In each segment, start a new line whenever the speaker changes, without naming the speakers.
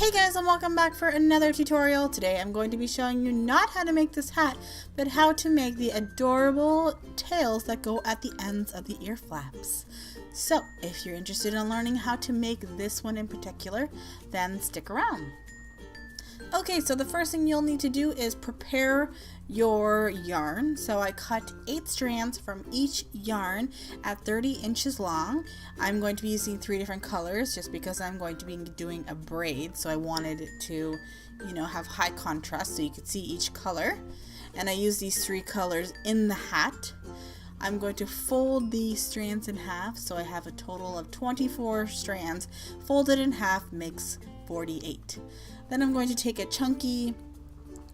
Hey guys, and welcome back for another tutorial. Today I'm going to be showing you not how to make this hat, but how to make the adorable tails that go at the ends of the ear flaps. So if you're interested in learning how to make this one in particular, then stick around. Okay, so the first thing you'll need to do is prepare your yarn. So I cut 8 strands from each yarn at 30 inches long. I'm going to be using 3 different colors just because I'm going to be doing a braid. So I wanted it to, have high contrast so you could see each color. And I use these 3 colors in the hat. I'm going to fold these strands in half, so I have a total of 24 strands. Folded in half makes 48. Then I'm going to take a chunky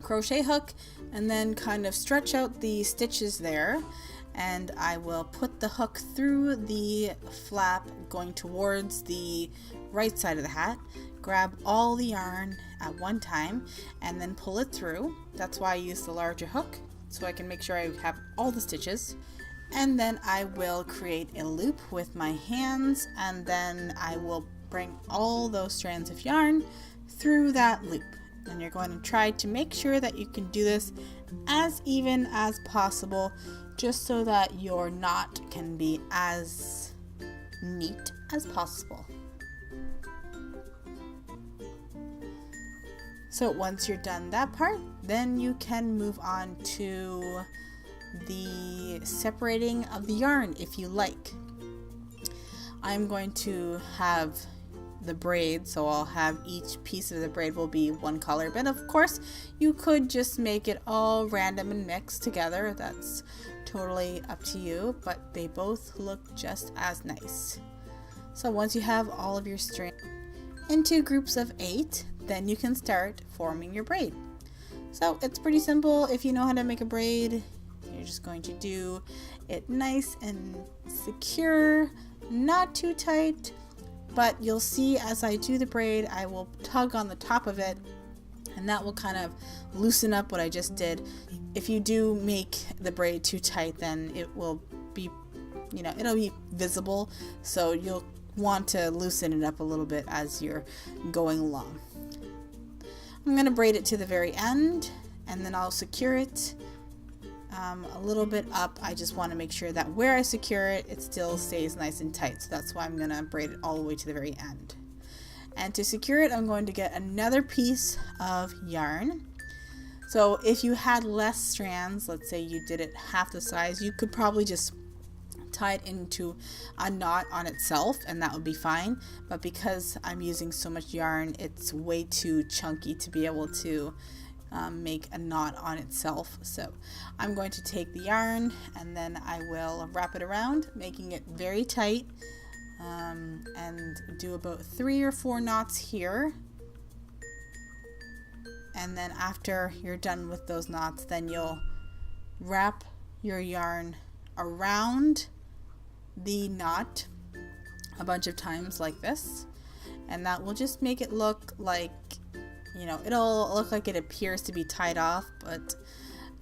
crochet hook and then kind of stretch out the stitches there, and I will put the hook through the flap going towards the right side of the hat, grab all the yarn at one time and then pull it through. That's why I use the larger hook, so I can make sure I have all the stitches. And then I will create a loop with my hands, and then I will bring all those strands of yarn through that loop. And you're going to try to make sure that you can do this as even as possible, just so that your knot can be as neat as possible. So once you're done that part, then you can move on to the separating of the yarn if you like. I'm going to have the braid, so I'll have each piece of the braid will be one color, but of course you could just make it all random and mixed together. That's totally up to you, but they both look just as nice. So once you have all of your string into groups of 8, then you can start forming your braid. So it's pretty simple. If you know how to make a braid, you're just going to do it nice and secure, not too tight, but you'll see as I do the braid, I will tug on the top of it, and that will kind of loosen up what I just did. If you do make the braid too tight, then it will be, it'll be visible, so you'll want to loosen it up a little bit as you're going along. I'm going to braid it to the very end, and then I'll secure it a little bit up. I just want to make sure that where I secure it, it still stays nice and tight. So that's why I'm going to braid it all the way to the very end. And to secure it, I'm going to get another piece of yarn. So if you had less strands, let's say you did it half the size, you could probably just tie it into a knot on itself, and that would be fine. But because I'm using so much yarn, it's way too chunky to be able to make a knot on itself. So I'm going to take the yarn and then I will wrap it around, making it very tight, and do about 3 or 4 knots here. And then after you're done with those knots, then you'll wrap your yarn around the knot a bunch of times like this, and that will just make it look like, it'll look like it appears to be tied off, but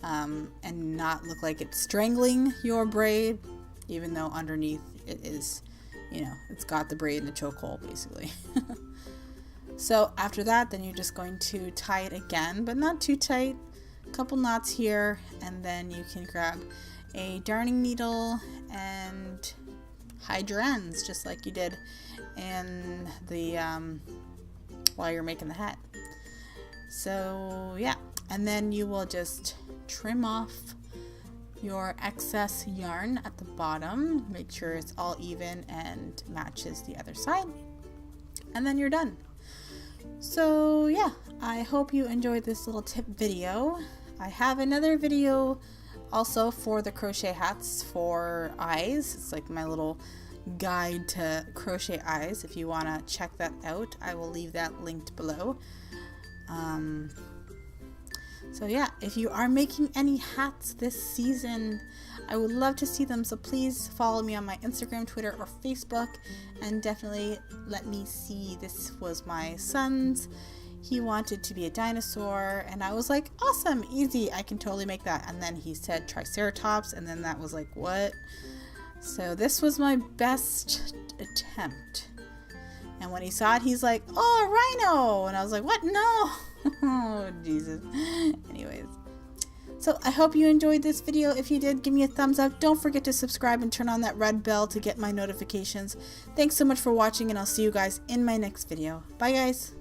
and not look like it's strangling your braid, even though underneath it is, it's got the braid in the chokehold basically. So after that, then you're just going to tie it again, but not too tight, a couple knots here, and then you can grab a darning needle and hide your ends just like you did in the while you're making the hat. So yeah, and then you will just trim off your excess yarn at the bottom, make sure it's all even and matches the other side, and then you're done. So yeah, I hope you enjoyed this little tip video. I have another video also for the crochet hats for eyes. It's like my little guide to crochet eyes. If you want to check that out, I will leave that linked below. So yeah, if you are making any hats this season, I would love to see them, so please follow me on my Instagram, Twitter, or Facebook, and definitely let me see. This was my son's. He wanted to be a dinosaur, and I was like, awesome, easy, I can totally make that. And then he said Triceratops, and then that was like, what? So this was my best attempt. And when he saw it, he's like, oh, a rhino. And I was like, what? No. Oh, Jesus. Anyways. So I hope you enjoyed this video. If you did, give me a thumbs up. Don't forget to subscribe and turn on that red bell to get my notifications. Thanks so much for watching, and I'll see you guys in my next video. Bye, guys.